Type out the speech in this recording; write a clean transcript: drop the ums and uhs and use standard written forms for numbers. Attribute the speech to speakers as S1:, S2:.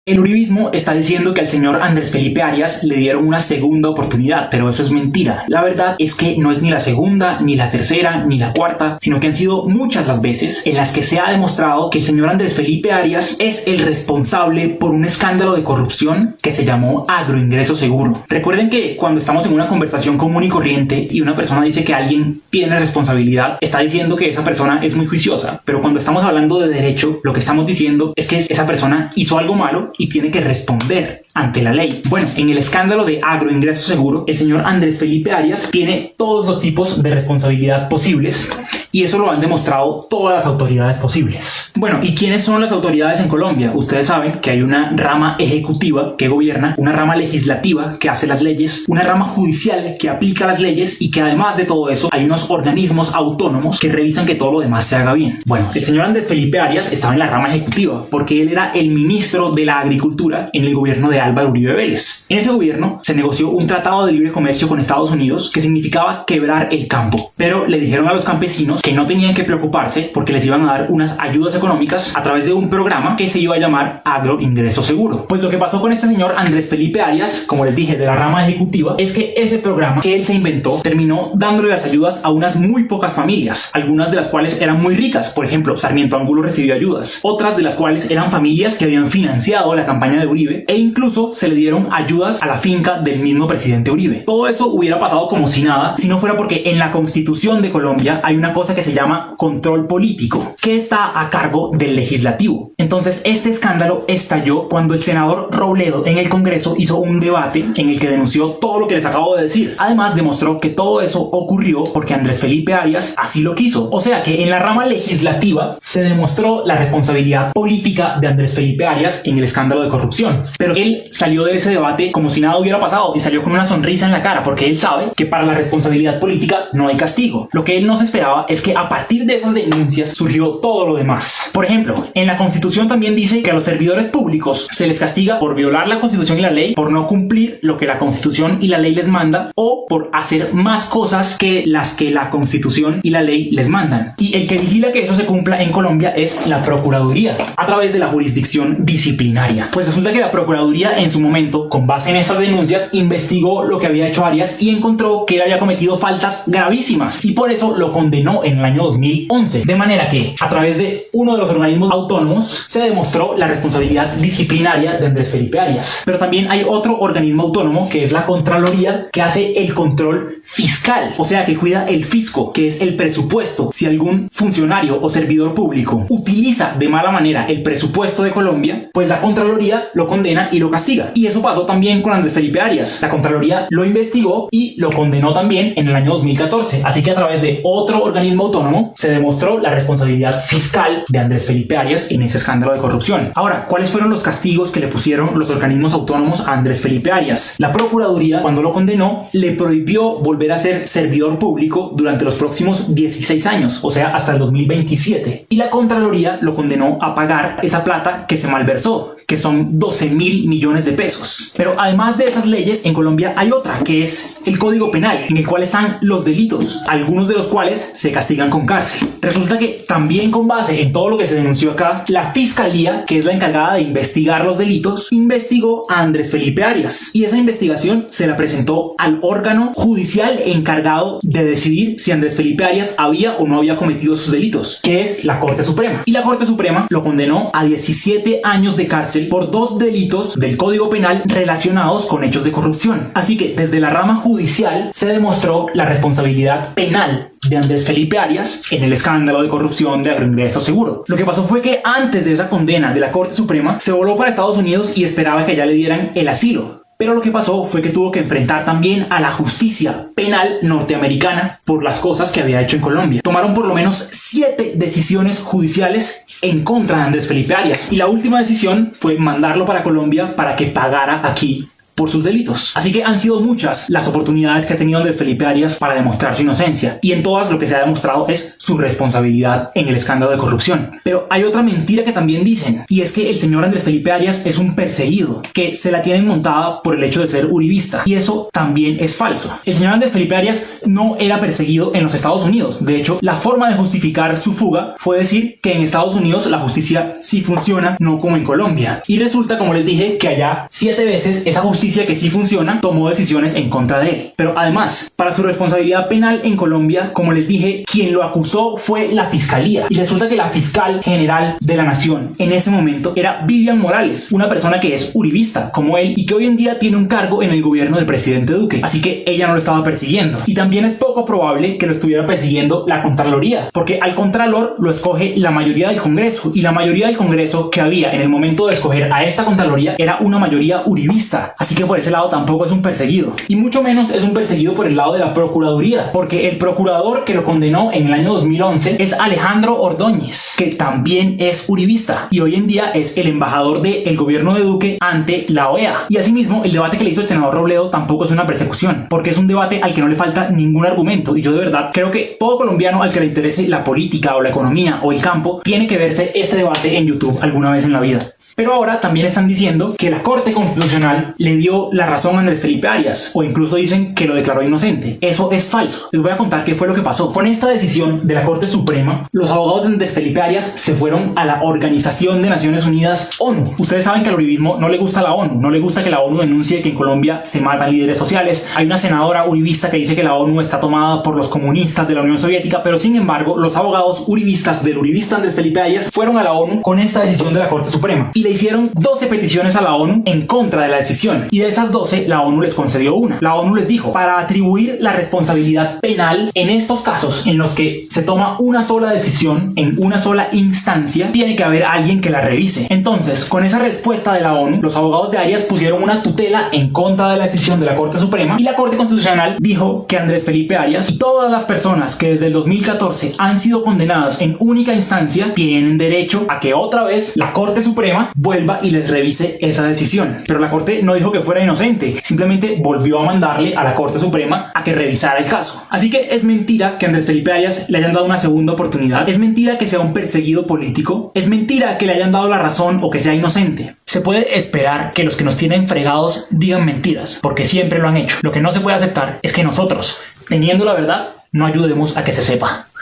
S1: El uribismo está diciendo que al señor Andrés Felipe Arias le dieron una segunda oportunidad, pero eso es mentira. La verdad es que no es ni la segunda, ni la tercera, ni la cuarta, sino que han sido muchas las veces en las que se ha demostrado que el señor Andrés Felipe Arias es el responsable por un escándalo de corrupción que se llamó agroingreso seguro. Recuerden que cuando estamos en una conversación común y corriente y una persona dice que alguien tiene responsabilidad, está diciendo que esa persona es muy juiciosa, pero cuando estamos hablando de derecho, lo que estamos diciendo es que esa persona hizo algo malo y tiene que responder ante la ley. Bueno, en el escándalo de agroingreso seguro, el señor Andrés Felipe Arias tiene todos los tipos de responsabilidad posibles y eso lo han demostrado todas las autoridades posibles. Bueno, ¿y quiénes son las autoridades en Colombia? Ustedes saben que hay una rama ejecutiva que gobierna, una rama legislativa que hace las leyes, una rama judicial que aplica las leyes y que además de todo eso hay unos organismos autónomos que revisan que todo lo demás se haga bien. Bueno, el señor Andrés Felipe Arias estaba en la rama ejecutiva porque él era el ministro de la Agricultura en el gobierno de Álvaro Uribe Vélez. En ese gobierno se negoció un tratado de libre comercio con Estados Unidos que significaba quebrar el campo, pero le dijeron a los campesinos que no tenían que preocuparse porque les iban a dar unas ayudas económicas a través de un programa que se iba a llamar agroingreso seguro. Pues lo que pasó con este señor Andrés Felipe Arias, como les dije, de la rama ejecutiva, es que ese programa que él se inventó terminó dándole las ayudas a unas muy pocas familias, algunas de las cuales eran muy ricas. Por ejemplo, Sarmiento Angulo recibió ayudas, otras de las cuales eran familias que habían financiado la campaña de Uribe e incluso se le dieron ayudas a la finca del mismo presidente Uribe. Todo eso hubiera pasado como si nada si no fuera porque en la Constitución de Colombia hay una cosa que se llama control político, que está a cargo del legislativo. Entonces este escándalo estalló cuando el senador Robledo en el Congreso hizo un debate en el que denunció todo lo que les acabo de decir. Además demostró que todo eso ocurrió porque Andrés Felipe Arias así lo quiso. O sea que en la rama legislativa se demostró la responsabilidad política de Andrés Felipe Arias en el escándalo de corrupción. Pero él salió de ese debate como si nada hubiera pasado y salió con una sonrisa en la cara porque él sabe que para la responsabilidad política no hay castigo. Lo que él no se esperaba es que a partir de esas denuncias surgió todo lo demás. Por ejemplo, en la Constitución también dice que a los servidores públicos se les castiga por violar la Constitución y la ley, por no cumplir lo que la Constitución y la ley les manda o por hacer más cosas que las que la Constitución y la ley les mandan. Y el que vigila que eso se cumpla en Colombia es la Procuraduría a través de la jurisdicción disciplinaria. Pues resulta que la Procuraduría en su momento, con base en estas denuncias, investigó lo que había hecho Arias y encontró que él había cometido faltas gravísimas y por eso lo condenó en el año 2011. De manera que a través de uno de los organismos autónomos se demostró la responsabilidad disciplinaria de Andrés Felipe Arias. Pero también hay otro organismo autónomo que es la Contraloría, que hace el control fiscal, o sea que cuida el fisco, que es el presupuesto. Si algún funcionario o servidor público utiliza de mala manera el presupuesto de Colombia, pues la Contraloría lo condena y lo castiga. Y eso pasó también con Andrés Felipe Arias. La Contraloría lo investigó y lo condenó también en el año 2014. Así que a través de otro organismo autónomo se demostró la responsabilidad fiscal de Andrés Felipe Arias en ese escándalo de corrupción. Ahora, ¿cuáles fueron los castigos que le pusieron los organismos autónomos a Andrés Felipe Arias? La Procuraduría, cuando lo condenó, le prohibió volver a ser servidor público durante los próximos 16 años, o sea, hasta el 2027. Y la Contraloría lo condenó a pagar esa plata que se malversó, que son 12.000 millones de pesos. Pero además de esas leyes, en Colombia hay otra, que es el Código Penal, en el cual están los delitos, algunos de los cuales se castigan con cárcel. Resulta que también con base en todo lo que se denunció acá, la Fiscalía, que es la encargada de investigar los delitos, investigó a Andrés Felipe Arias. Y esa investigación se la presentó al órgano judicial encargado de decidir si Andrés Felipe Arias había o no había cometido esos delitos, que es la Corte Suprema. Y la Corte Suprema lo condenó a 17 años de cárcel por 2 delitos del Código Penal relacionados con hechos de corrupción. Así que desde la rama judicial se demostró la responsabilidad penal de Andrés Felipe Arias en el escándalo de corrupción de agroingreso seguro. Lo que pasó fue que antes de esa condena de la Corte Suprema se voló para Estados Unidos y esperaba que allá le dieran el asilo. Pero lo que pasó fue que tuvo que enfrentar también a la justicia penal norteamericana por las cosas que había hecho en Colombia. Tomaron por lo menos 7 decisiones judiciales en contra de Andrés Felipe Arias y la última decisión fue mandarlo para Colombia para que pagara aquí por sus delitos. Así que han sido muchas las oportunidades que ha tenido Andrés Felipe Arias para demostrar su inocencia, y en todas lo que se ha demostrado es su responsabilidad en el escándalo de corrupción. Pero hay otra mentira que también dicen, y es que el señor Andrés Felipe Arias es un perseguido, que se la tienen montada por el hecho de ser uribista, y eso también es falso. El señor Andrés Felipe Arias no era perseguido en los Estados Unidos. De hecho, la forma de justificar su fuga fue decir que en Estados Unidos la justicia sí funciona, no como en Colombia. Y resulta, como les dije, que allá 7 veces esa justicia que sí funciona tomó decisiones en contra de él. Pero además, para su responsabilidad penal en Colombia, como les dije, quien lo acusó fue la fiscalía. Y resulta que la fiscal general de la nación en ese momento era Vivian Morales, una persona que es uribista como él y que hoy en día tiene un cargo en el gobierno del presidente Duque. Así que ella no lo estaba persiguiendo. Y también es poco probable que lo estuviera persiguiendo la Contraloría, porque al Contralor lo escoge la mayoría del Congreso, y la mayoría del Congreso que había en el momento de escoger a esta Contraloría era una mayoría uribista. Así que por ese lado tampoco es un perseguido, y mucho menos es un perseguido por el lado de la Procuraduría, porque el procurador que lo condenó en el año 2011 es Alejandro Ordóñez, que también es uribista y hoy en día es el embajador del gobierno de Duque ante la OEA. Y asimismo, el debate que le hizo el senador Robledo tampoco es una persecución, porque es un debate al que no le falta ningún argumento, y yo de verdad creo que todo colombiano al que le interese la política o la economía o el campo tiene que verse este debate en YouTube alguna vez en la vida. Pero ahora también están diciendo que la Corte Constitucional le dio la razón a Andrés Felipe Arias, o incluso dicen que lo declaró inocente. Eso es falso. Les voy a contar qué fue lo que pasó. Con esta decisión de la Corte Suprema, los abogados de Andrés Felipe Arias se fueron a la Organización de Naciones Unidas, ONU. Ustedes saben que al uribismo no le gusta la ONU, no le gusta que la ONU denuncie que en Colombia se matan líderes sociales. Hay una senadora uribista que dice que la ONU está tomada por los comunistas de la Unión Soviética, pero sin embargo, los abogados uribistas del uribista Andrés Felipe Arias fueron a la ONU con esta decisión de la Corte Suprema. Y le hicieron 12 peticiones a la ONU en contra de la decisión, y de esas 12 la ONU les concedió una. La ONU les dijo: para atribuir la responsabilidad penal en estos casos en los que se toma una sola decisión en una sola instancia, tiene que haber alguien que la revise. Entonces, con esa respuesta de la ONU, los abogados de Arias pusieron una tutela en contra de la decisión de la Corte Suprema, y la Corte Constitucional dijo que Andrés Felipe Arias y todas las personas que desde el 2014 han sido condenadas en única instancia tienen derecho a que otra vez la Corte Suprema vuelva y les revise esa decisión. Pero la Corte no dijo que fuera inocente, simplemente volvió a mandarle a la Corte Suprema a que revisara el caso. Así que es mentira que a Andrés Felipe Arias le hayan dado una segunda oportunidad, es mentira que sea un perseguido político, es mentira que le hayan dado la razón o que sea inocente. Se puede esperar que los que nos tienen fregados digan mentiras, porque siempre lo han hecho. Lo que no se puede aceptar es que nosotros, teniendo la verdad, no ayudemos a que se sepa.